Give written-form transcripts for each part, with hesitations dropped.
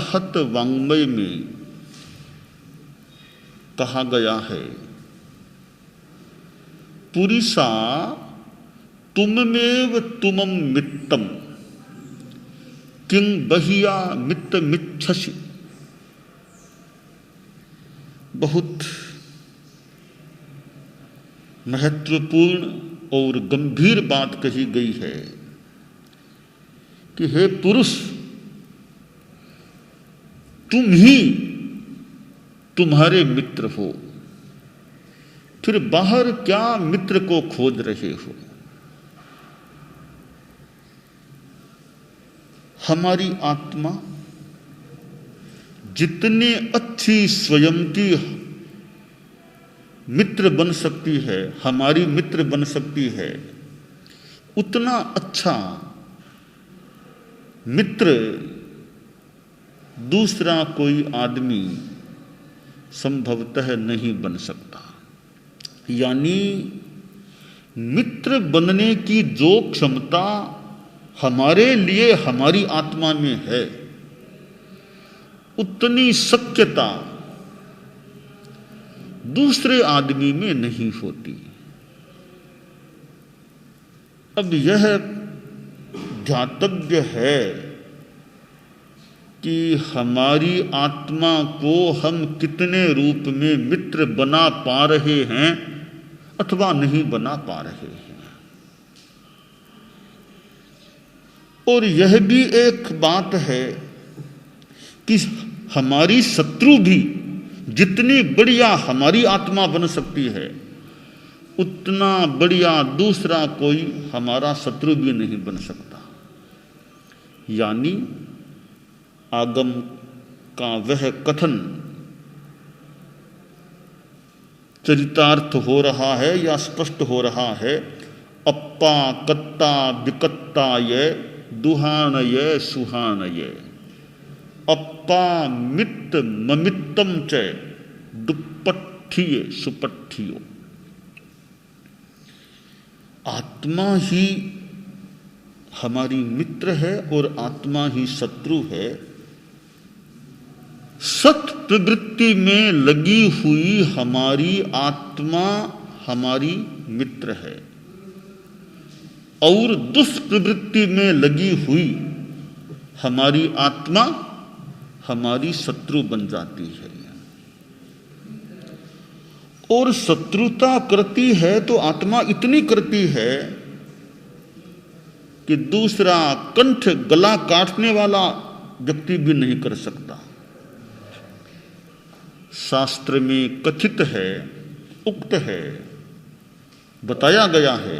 अरहत वाङ्मय में कहा गया है, पुरुषा तुममेव तुमं मित्तम किं बहिया मित्तमिच्छसि। बहुत महत्वपूर्ण और गंभीर बात कही गई है कि हे पुरुष, तुम ही तुम्हारे मित्र हो, फिर बाहर क्या मित्र को खोज रहे हो। हमारी आत्मा जितने अच्छी स्वयं की मित्र बन सकती है, हमारी मित्र बन सकती है, उतना अच्छा मित्र दूसरा कोई आदमी संभवतः नहीं बन सकता। यानी मित्र बनने की जो क्षमता हमारे लिए हमारी आत्मा में है, उतनी शक्यता दूसरे आदमी में नहीं होती। अब यह ध्यातव्य है कि हमारी आत्मा को हम कितने रूप में मित्र बना पा रहे हैं अथवा नहीं बना पा रहे हैं। और यह भी एक बात है कि हमारी शत्रु भी जितनी बढ़िया हमारी आत्मा बन सकती है, उतना बढ़िया दूसरा कोई हमारा शत्रु भी नहीं बन सकता। यानी आगम का वह कथन चरितार्थ हो रहा है या स्पष्ट हो रहा है, अप्पा कत्ता विकत्ता ये दुहानय सुहानय, अप्पा मित्त ममित्तम च दुप्पठिये सुपठियो। आत्मा ही हमारी मित्र है और आत्मा ही शत्रु है। सत प्रवृत्ति में लगी हुई हमारी आत्मा हमारी मित्र है और दुष्प्रवृत्ति में लगी हुई हमारी आत्मा हमारी शत्रु बन जाती है। और शत्रुता करती है तो आत्मा इतनी करती है कि दूसरा कंठ गला काटने वाला व्यक्ति भी नहीं कर सकता। शास्त्र में कथित है, उक्त है, बताया गया है,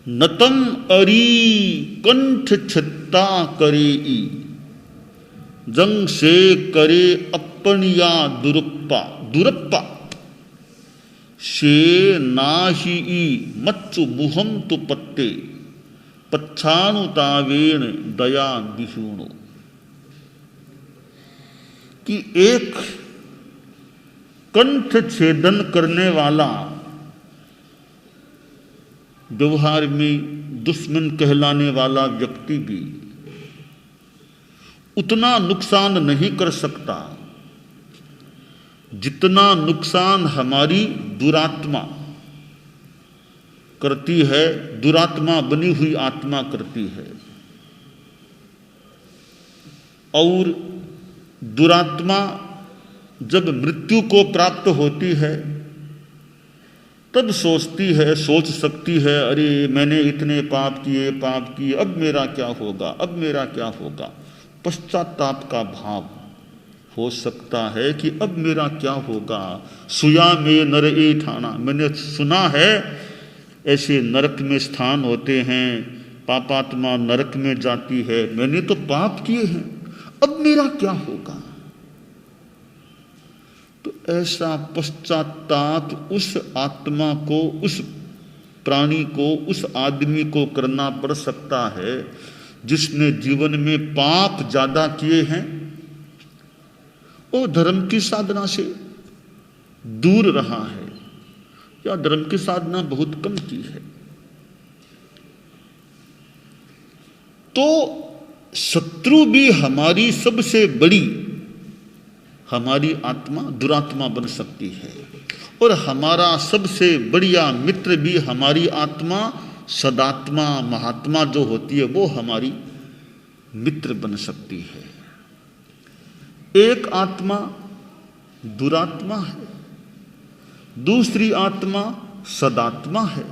नतम अरी कंठ छत्ता करेई, जंग से करे अपनिया दुरुप्पा दुरप्पा, शे नाही मच्चु मुहम तु पत्ते पच्छानुतावेण दया विषूणो। कि एक कंठ छेदन करने वाला व्यवहार में दुश्मन कहलाने वाला व्यक्ति भी उतना नुकसान नहीं कर सकता जितना नुकसान हमारी दुरात्मा करती है, दुरात्मा बनी हुई आत्मा करती है। और दुरात्मा जब मृत्यु को प्राप्त होती है तब सोचती है, सोच सकती है, अरे मैंने इतने पाप किए, अब मेरा क्या होगा, अब मेरा क्या होगा। पश्चाताप का भाव हो सकता है कि अब मेरा क्या होगा। सुया में नर ए ठाना, मैंने सुना है ऐसे नरक में स्थान होते हैं, पापात्मा नरक में जाती है, मैंने तो पाप किए हैं, अब मेरा क्या होगा। तो ऐसा पश्चाताप उस आत्मा को, उस प्राणी को, उस आदमी को करना पड़ सकता है जिसने जीवन में पाप ज्यादा किए हैं और धर्म की साधना से दूर रहा है या धर्म की साधना बहुत कम की है। तो शत्रु भी हमारी सबसे बड़ी हमारी आत्मा दुरात्मा बन सकती है, और हमारा सबसे बढ़िया मित्र भी हमारी आत्मा सदात्मा महात्मा जो होती है वो हमारी मित्र बन सकती है। एक आत्मा दुरात्मा है, दूसरी आत्मा सदात्मा है,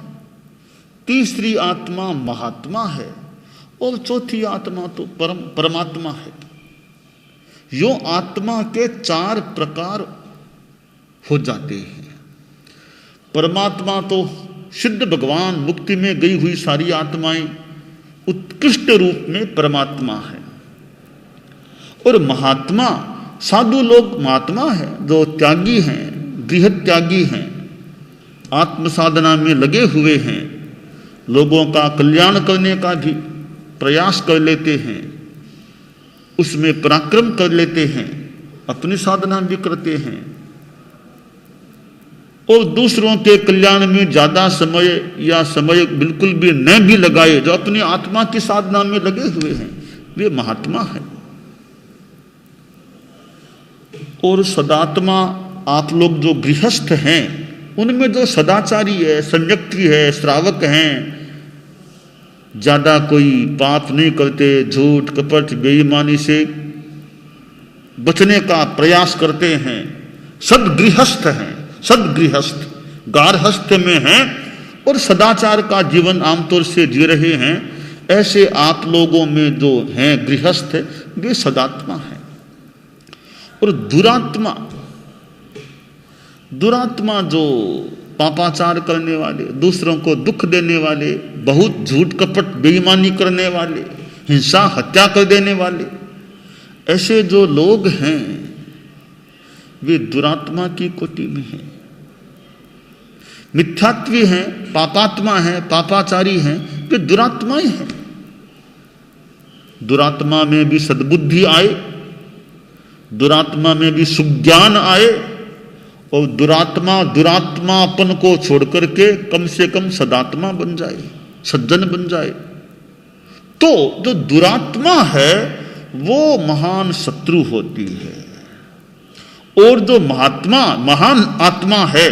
तीसरी आत्मा महात्मा है, और चौथी आत्मा तो परमात्मा है। यो आत्मा के 4 प्रकार हो जाते हैं। परमात्मा तो सिद्ध भगवान मुक्ति में गई हुई सारी आत्माएं उत्कृष्ट रूप में परमात्मा है, और महात्मा साधु लोग महात्मा है जो त्यागी हैं, गृह त्यागी हैं, आत्म साधना में लगे हुए हैं, लोगों का कल्याण करने का भी प्रयास कर लेते हैं, उसमें पराक्रम कर लेते हैं, अपनी साधना भी करते हैं, और दूसरों के कल्याण में ज्यादा समय या समय बिल्कुल भी न भी लगाए जो अपनी आत्मा की साधना में लगे हुए हैं, वे महात्मा हैं। और सदात्मा आप लोग जो गृहस्थ हैं उनमें जो सदाचारी है, संयत्री है, श्रावक हैं, ज्यादा कोई पाप नहीं करते, झूठ कपट बेईमानी से बचने का प्रयास करते हैं, सदगृहस्थ हैं, सदगृहस्थ गारहस्थ में हैं और सदाचार का जीवन आमतौर से जी रहे हैं, ऐसे आप लोगों में जो हैं गृहस्थ वे सदात्मा हैं। और दुरात्मा, दुरात्मा जो पापाचार करने वाले, दूसरों को दुख देने वाले, बहुत झूठ कपट बेईमानी करने वाले, हिंसा हत्या कर देने वाले, ऐसे जो लोग हैं वे दुरात्मा की कोटि में हैं। मिथ्यात्वी हैं, पापात्मा हैं, पापाचारी हैं, वे दुरात्मा ही हैं। दुरात्मा में भी सद्बुद्धि आए, दुरात्मा में भी सुज्ञान आए, और दुरात्मा दुरात्मापन को छोड़ करके कम से कम सदात्मा बन जाए, सज्जन बन जाए। तो जो दुरात्मा है वो महान शत्रु होती है, और जो महात्मा महान आत्मा है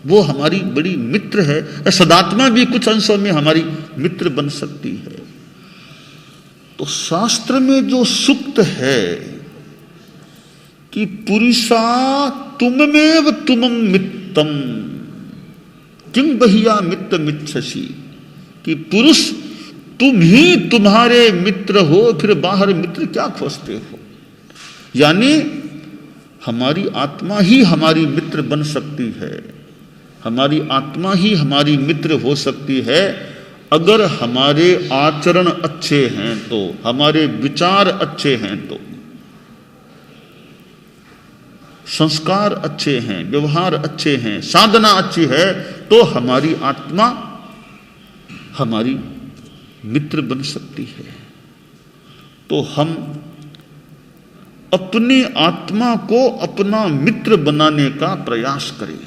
वो हमारी बड़ी मित्र है। सदात्मा भी कुछ अंशों में हमारी मित्र बन सकती है। तो शास्त्र में जो सूक्त है कि पुरुषा तुममेव तुमं मित्तम किं बहिया मित्र मिच्छसि, कि पुरुष तुम ही तुम्हारे मित्र हो, फिर बाहर मित्र क्या खोजते हो। यानी हमारी आत्मा ही हमारी मित्र बन सकती है, हमारी आत्मा ही हमारी मित्र हो सकती है अगर हमारे आचरण अच्छे हैं तो, हमारे विचार अच्छे हैं तो, संस्कार अच्छे हैं, व्यवहार अच्छे हैं, साधना अच्छी है, तो हमारी आत्मा हमारी मित्र बन सकती है। तो हम अपनी आत्मा को अपना मित्र बनाने का प्रयास करें।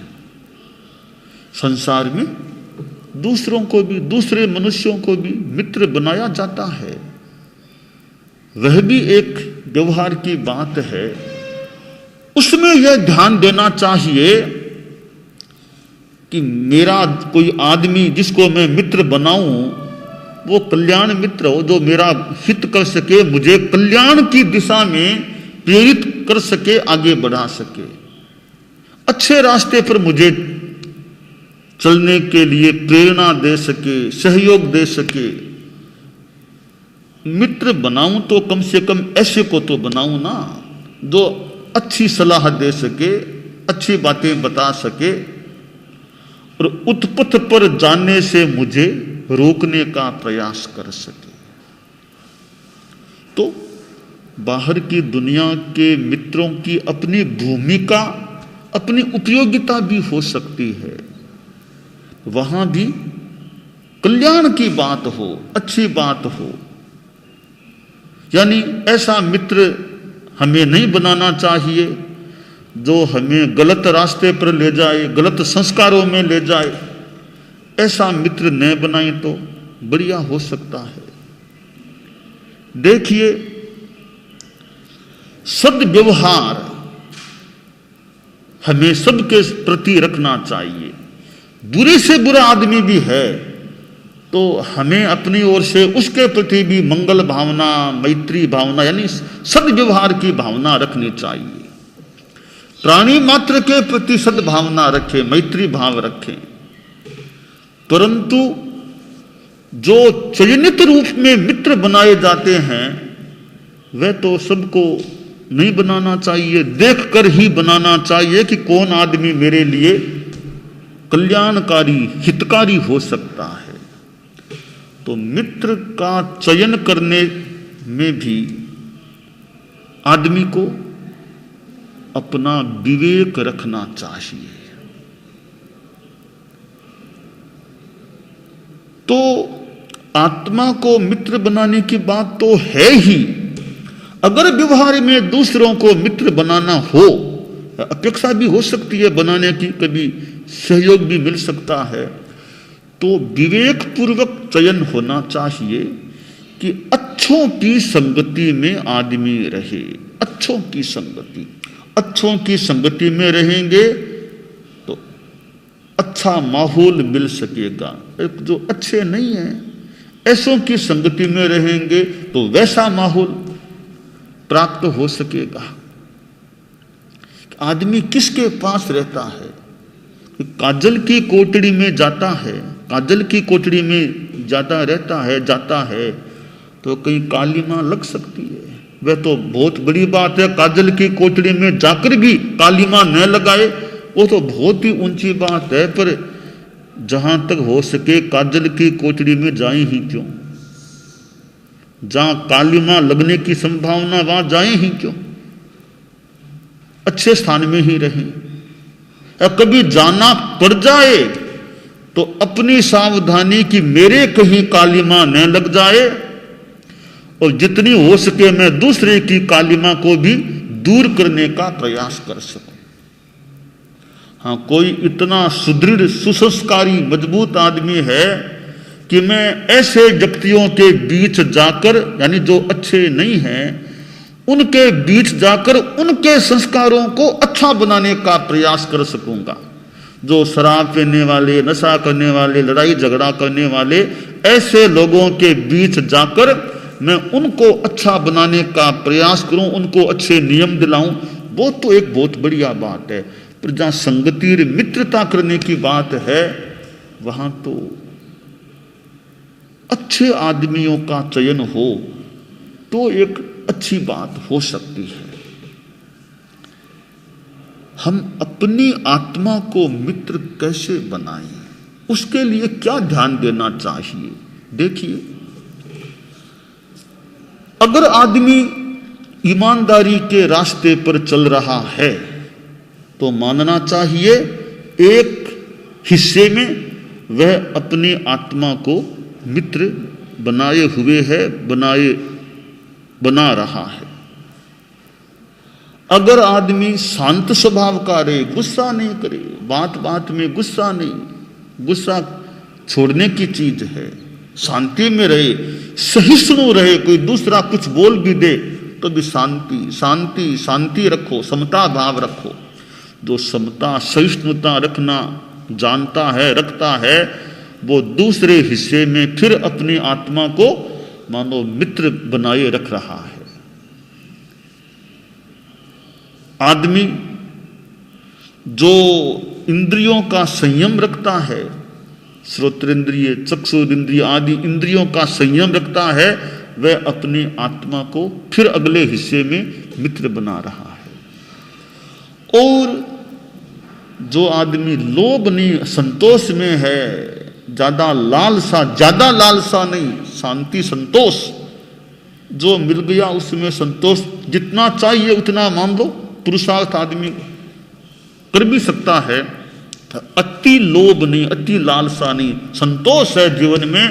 संसार में दूसरों को भी, दूसरे मनुष्यों को भी मित्र बनाया जाता है, वह भी एक व्यवहार की बात है। उसमें यह ध्यान देना चाहिए कि मेरा कोई आदमी जिसको मैं मित्र बनाऊं वो कल्याण मित्र हो, जो मेरा हित कर सके, मुझे कल्याण की दिशा में प्रेरित कर सके, आगे बढ़ा सके, अच्छे रास्ते पर मुझे चलने के लिए प्रेरणा दे सके, सहयोग दे सके। मित्र बनाऊं तो कम से कम ऐसे को तो बनाऊं ना जो अच्छी सलाह दे सके, अच्छी बातें बता सके, और उत्पथ पर जाने से मुझे रोकने का प्रयास कर सके। तो बाहर की दुनिया के मित्रों की अपनी भूमिका, अपनी उपयोगिता भी हो सकती है, वहां भी कल्याण की बात हो, अच्छी बात हो। यानी ऐसा मित्र हमें नहीं बनाना चाहिए जो हमें गलत रास्ते पर ले जाए, गलत संस्कारों में ले जाए। ऐसा मित्र न बनाए तो बढ़िया हो सकता है। देखिए, सद्व्यवहार हमें सबके प्रति रखना चाहिए। बुरे से बुरा आदमी भी है तो हमें अपनी ओर से उसके प्रति भी मंगल भावना, मैत्री भावना, यानी सद्व्यवहार की भावना रखनी चाहिए। प्राणी मात्र के प्रति सद्भावना रखें, मैत्री भाव रखें। परंतु जो चयनित रूप में मित्र बनाए जाते हैं वह तो सबको नहीं बनाना चाहिए, देखकर ही बनाना चाहिए कि कौन आदमी मेरे लिए कल्याणकारी, हितकारी हो सकता है। तो मित्र का चयन करने में भी आदमी को अपना विवेक रखना चाहिए। तो आत्मा को मित्र बनाने की बात तो है ही। अगर व्यवहार में दूसरों को मित्र बनाना हो, अपेक्षा भी हो सकती है बनाने की, कभी सहयोग भी मिल सकता है, तो विवेक पूर्वक चयन होना चाहिए कि अच्छों की संगति में आदमी रहे। अच्छों की संगति, अच्छों की संगति में रहेंगे तो अच्छा माहौल मिल सकेगा। जो अच्छे नहीं है, ऐसों की संगति में रहेंगे तो वैसा माहौल प्राप्त हो सकेगा। आदमी किसके पास रहता है? काजल की कोठड़ी में जाता है, काजल की कोठड़ी में जाता रहता है, जाता है तो कहीं काली मां लग सकती है। वह तो बहुत बड़ी बात है, काजल की कोठड़ी में जाकर भी काली मां न लगाए, वो तो बहुत ही ऊंची बात है। पर जहां तक हो सके काजल की कोठड़ी में जाए ही क्यों? जहां काली मां लगने की संभावना वहां जाए ही क्यों? अच्छे स्थान में ही रहें। कभी जाना पड़ जाए तो अपनी सावधानी कि मेरे कहीं काली मां न लग जाए, और जितनी हो सके मैं दूसरे की काली मां को भी दूर करने का प्रयास कर सकूं। हाँ, कोई इतना सुदृढ़, सुसंस्कारी, मजबूत आदमी है कि मैं ऐसे व्यक्तियों के बीच जाकर, यानी जो अच्छे नहीं हैं, उनके बीच जाकर उनके संस्कारों को अच्छा बनाने का प्रयास कर सकूंगा। जो शराब पीने वाले, नशा करने वाले, लड़ाई झगड़ा करने वाले, ऐसे लोगों के बीच जाकर मैं उनको अच्छा बनाने का प्रयास करूं, उनको अच्छे नियम दिलाऊं, वो तो एक बहुत बढ़िया बात है। पर जहां संगति और मित्रता करने की बात है, वहां तो अच्छे आदमियों का चयन हो तो एक अच्छी बात हो सकती है। हम अपनी आत्मा को मित्र कैसे बनाएं, उसके लिए क्या ध्यान देना चाहिए? देखिए, अगर आदमी ईमानदारी के रास्ते पर चल रहा है तो मानना चाहिए एक हिस्से में वह अपनी आत्मा को मित्र बनाए हुए है, बना रहा है। अगर आदमी शांत स्वभाव का रहे, गुस्सा नहीं करे, बात बात में गुस्सा नहीं, गुस्सा छोड़ने की चीज है, शांति में रहे, सहिष्णु रहे, कोई दूसरा कुछ बोल भी दे तो भी शांति शांति शांति रखो, समता भाव रखो। जो समता सहिष्णुता रखना जानता है, रखता है, वो दूसरे हिस्से में फिर अपनी आत्मा को मानो मित्र बनाए रख रहा है। आदमी जो इंद्रियों का संयम रखता है, श्रोत्रेंद्रिय, चक्षुरेंद्रिय आदि इंद्रियों का संयम रखता है, वह अपनी आत्मा को फिर अगले हिस्से में मित्र बना रहा है। और जो आदमी लोभ नहीं, संतोष में है, ज्यादा लालसा नहीं, शांति संतोष जो मिल गया उसमें संतोष, जितना चाहिए उतना मान लो, पुरुषार्थ आदमी कर भी सकता है। अति लोभ नहीं, अति लालसा नहीं, संतोष है जीवन में,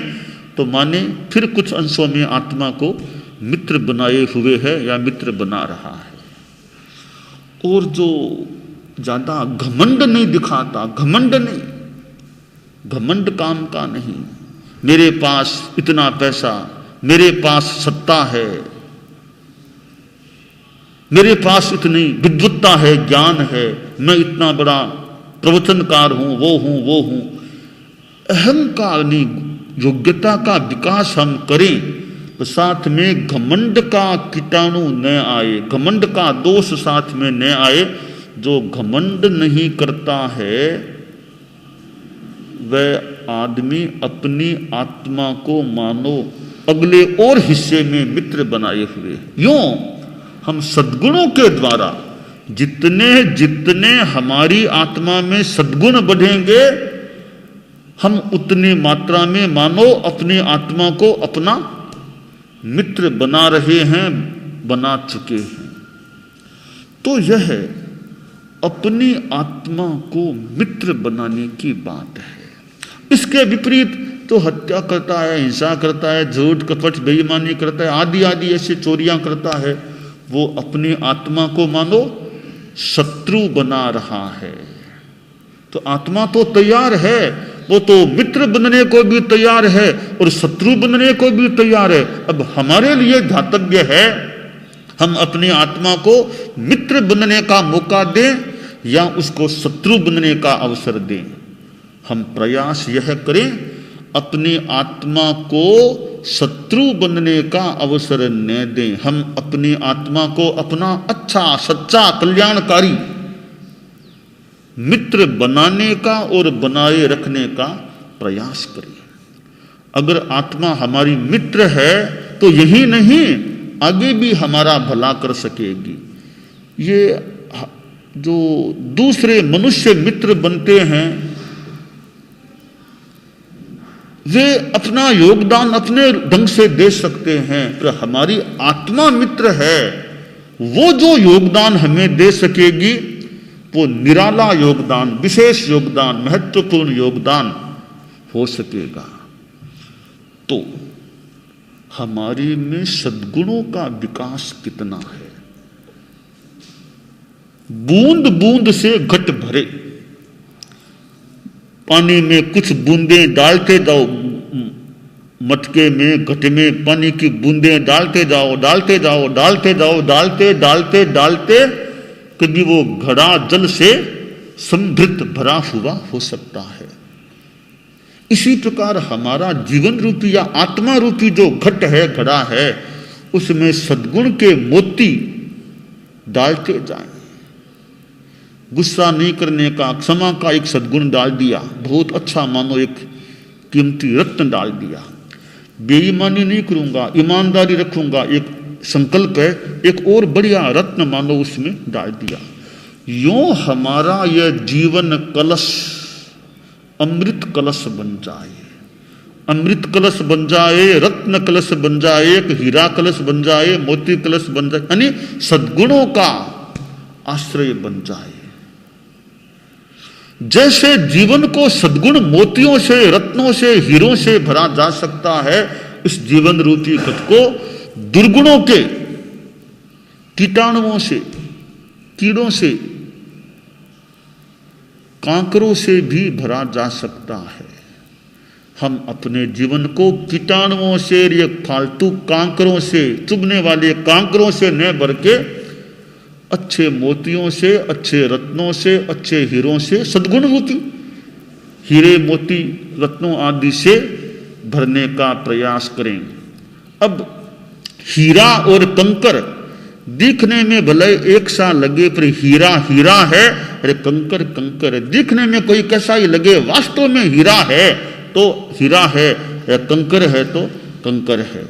तो माने फिर कुछ अंशों में आत्मा को मित्र बनाए हुए है या मित्र बना रहा है। और जो ज्यादा घमंड नहीं दिखाता, घमंड नहीं, घमंड काम का नहीं, मेरे पास इतना पैसा, मेरे पास सत्ता है, मेरे पास इतनी विद्वत्ता है, ज्ञान है, मैं इतना बड़ा प्रवचनकार हूं, वो हूं। अहंकार नहीं, योग्यता का विकास हम करें तो साथ में घमंड का कीटाणु न आए, घमंड का दोष साथ में न आए। जो घमंड नहीं करता है वह आदमी अपनी आत्मा को मानो अगले और हिस्से में मित्र बनाए हुए है। यूं हम सद्गुणों के द्वारा जितने जितने हमारी आत्मा में सद्गुण बढ़ेंगे, हम उतनी मात्रा में मानो अपनी आत्मा को अपना मित्र बना रहे हैं, बना चुके हैं। तो यह अपनी आत्मा को मित्र बनाने की बात है। इसके विपरीत तो हत्या करता है, हिंसा करता है, झूठ कपट बेईमानी करता है, आदि आदि ऐसी चोरियां करता है, वो अपनी आत्मा को मानो शत्रु बना रहा है। तो आत्मा तो तैयार है, वो तो मित्र बनने को भी तैयार है और शत्रु बनने को भी तैयार है। अब हमारे लिए धातव्य है हम अपनी आत्मा को मित्र बनने का मौका दें या उसको शत्रु बनने का अवसर दें। हम प्रयास यह करें अपनी आत्मा को शत्रु बनने का अवसर न दें। हम अपनी आत्मा को अपना अच्छा, सच्चा, कल्याणकारी मित्र बनाने का और बनाए रखने का प्रयास करें। अगर आत्मा हमारी मित्र है तो यही नहीं, आगे भी हमारा भला कर सकेगी। ये जो दूसरे मनुष्य मित्र बनते हैं वे अपना योगदान अपने ढंग से दे सकते हैं, पर हमारी आत्मा मित्र है, वो जो योगदान हमें दे सकेगी वो निराला योगदान, विशेष योगदान, महत्वपूर्ण योगदान हो सकेगा। तो हमारे में सद्गुणों का विकास कितना है। बूंद बूंद से घट भरे, पानी में कुछ बूंदें डालते जाओ, मटके में घट में पानी की बूंदें डालते जाओ, डालते जाओ, डालते जाओ, डालते डालते डालते कभी वो घड़ा जल से समृद्ध भरा हुआ हो सकता है। इसी प्रकार हमारा जीवन रूपी या आत्मा रूपी जो घट है, घड़ा है, उसमें सद्गुण के मोती डालते जाएं। गुस्सा नहीं करने का, क्षमा का एक सद्गुण डाल दिया, बहुत अच्छा, मानो एक कीमती रत्न डाल दिया। बेईमानी नहीं करूंगा, ईमानदारी रखूंगा, एक संकल्प है, एक और बढ़िया रत्न मानो उसमें डाल दिया। यूं हमारा यह जीवन कलश अमृत कलश बन जाए, अमृत कलश बन जाए, रत्न कलश बन जाए, एक हीरा कलश बन जाए, मोती कलश बन जाए, यानी सद्गुणों का आश्रय बन जाए। जैसे जीवन को सद्गुण मोतियों से, रत्नों से, हीरों से भरा जा सकता है, इस जीवन रूपी घट को दुर्गुणों के, कीटाणुओं से, कीड़ों से, कांकरों से भी भरा जा सकता है। हम अपने जीवन को कीटाणुओं से, ये फालतू कांकरों से, चुभने वाले कांकरों से न भर के अच्छे मोतियों से, अच्छे रत्नों से, अच्छे हीरों से, सद्गुण रूपी हीरे, मोती, रत्नों आदि से भरने का प्रयास करें। अब हीरा और कंकर दिखने में भले एक सा लगे, पर हीरा हीरा है, अरे कंकर कंकर है। दिखने में कोई कैसा ही लगे, वास्तव में हीरा है तो हीरा है, या कंकर है तो कंकर है।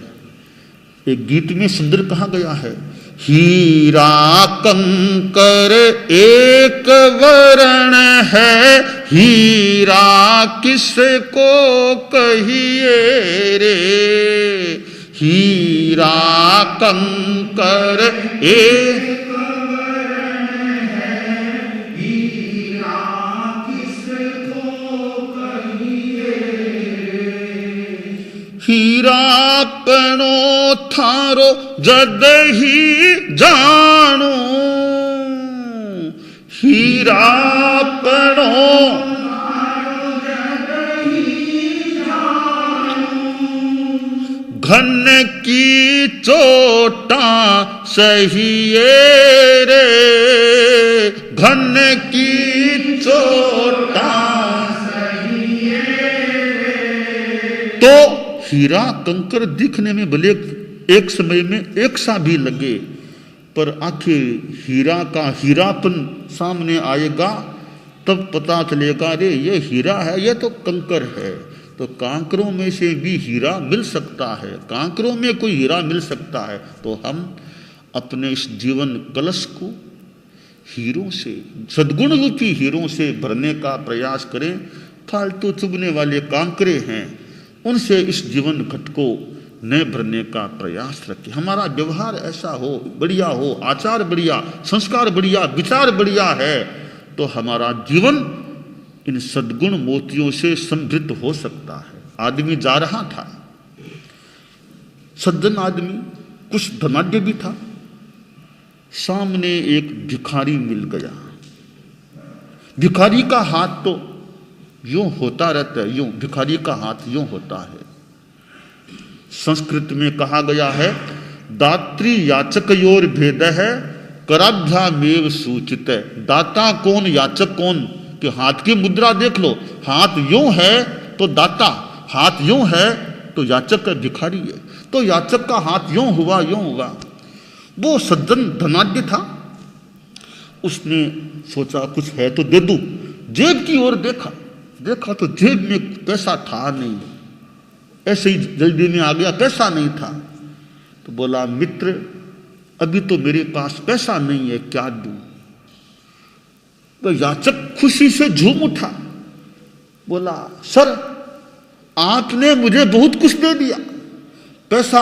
एक गीत में सुंदर कहा गया है, हीरा कंकर एक वर्ण है, हीरा किसको कहिए रे, हीरा कंकर एक वर्ण है, हीरा किसको कहिए रे, हीरा कणो थारो जद ही जानो, हीरा कणो घन की चोटा सहिए रे, घन की चोटा सहिए रे। तो हीरा कंकर दिखने में भले एक समय में एक सा भी लगे, पर आखिर हीरा का हीरापन सामने आएगा तब पता चलेगा रे ये हीरा है, ये तो कंकर है। तो कांकरों में से भी हीरा मिल सकता है, कांकरों में कोई हीरा मिल सकता है। तो हम अपने इस जीवन कलश को हीरों से, सद्गुण रूपी हीरों से भरने का प्रयास करें। फालतू चुभने वाले कांकरे हैं, उनसे इस जीवन घट को न भरने का प्रयास रखें। हमारा व्यवहार ऐसा हो, बढ़िया हो, आचार बढ़िया, संस्कार बढ़िया, विचार बढ़िया है, तो हमारा जीवन इन सद्गुण मोतियों से समृद्ध हो सकता है। आदमी जा रहा था, सज्जन आदमी, कुछ धनाढ्य भी था, सामने एक भिखारी मिल गया। भिखारी का हाथ तो यूं होता रहता है, यूं भिखारी का हाथ यूं होता है। संस्कृत में कहा गया है, दात्री याचकयोर भेद है, कराभ्यामेव सूचित है। दाता कौन, याचक कौन, कि हाथ की मुद्रा देख लो, हाथ यूं है तो दाता, हाथ यूं है तो याचक का भिखारी है। तो याचक का हाथ यूं हुआ, यूं हुआ। वो सज्जन धनाढ्य था, उसने सोचा कुछ है तो दे दूं। जेब की ओर देखा, देखा तो जेब में पैसा था नहीं, ऐसे ही जल्दी में आ गया, पैसा नहीं था। तो बोला, मित्र अभी तो मेरे पास पैसा नहीं है, क्या दूं? तो याचक खुशी से झूम उठा, बोला, सर आपने मुझे बहुत कुछ दे दिया, पैसा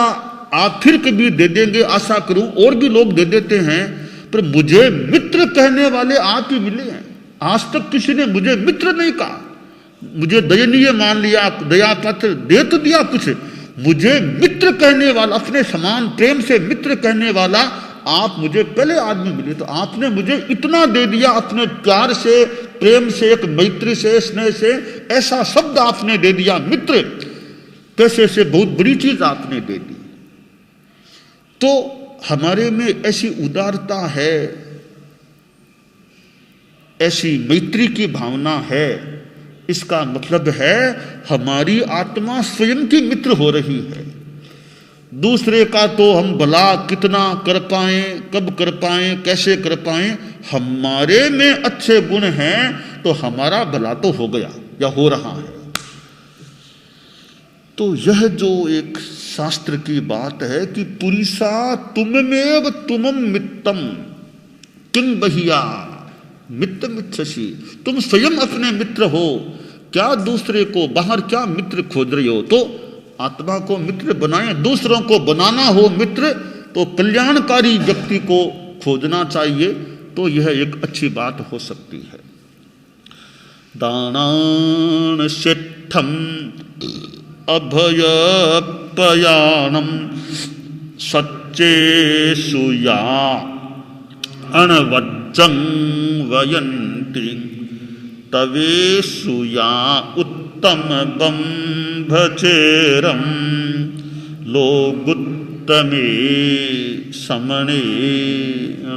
आप फिर कभी दे देंगे आशा करूं, और भी लोग दे देते हैं, पर मुझे मित्र कहने वाले आप ही मिले हैं। आज तक किसी ने मुझे मित्र नहीं कहा, मुझे दयनीय मान लिया, दया पात्र दे तो दिया कुछ, मुझे मित्र कहने वाला, अपने समान प्रेम से मित्र कहने वाला आप मुझे पहले आदमी मिले। तो आपने मुझे इतना दे दिया, अपने प्यार से, प्रेम से, एक मैत्री से, स्नेह से, ऐसा शब्द आपने दे दिया मित्र, पैसे से बहुत बड़ी चीज आपने दे दी। तो हमारे में ऐसी उदारता है, ऐसी मैत्री की भावना है, इसका मतलब है हमारी आत्मा स्वयं की मित्र हो रही है। दूसरे का तो हम भला कितना कर पाए, कब कर पाए, कैसे कर पाए, हमारे में अच्छे गुण हैं तो हमारा भला तो हो गया या हो रहा है। तो यह जो एक शास्त्र की बात है कि पुरुषा तुममेव तुमम मित्तम किं बहिया मित्र मिच्छसी, तुम स्वयं अपने मित्र हो, क्या दूसरे को बाहर क्या मित्र खोज रहे हो? तो आत्मा को मित्र बनाएं, दूसरों को बनाना हो मित्र तो कल्याणकारी व्यक्ति को खोजना चाहिए। तो यह एक अच्छी बात हो सकती है। दानान शिष्ठम अभय पयाणम सच्चे सुया अनवज्जं वयन्ति तवेषु या उत्तम बंभचेरम लोगुत्तमे समणे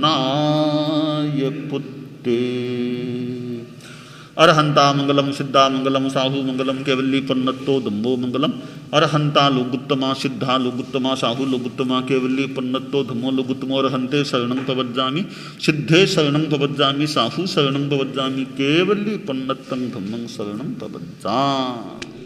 नाय पुत्ते। अरहंता मंगलम सिद्धा मंगलम साहू मंगलम केवली पन्नतो धम्मो मंगलम। अरहंता लोगुत्तमा सिद्धा लोगुत्तमा साहू लोगुत्तमा केवली पन्नतो धम्मो लोगुत्तमो। अरहंते शरणं प्रवज्जामि सिद्धे शरणं प्रवज्जामि साहू शरणं प्रवज्जामि केवली पन्नतं धम्मं शरणं प्रवज्जामि।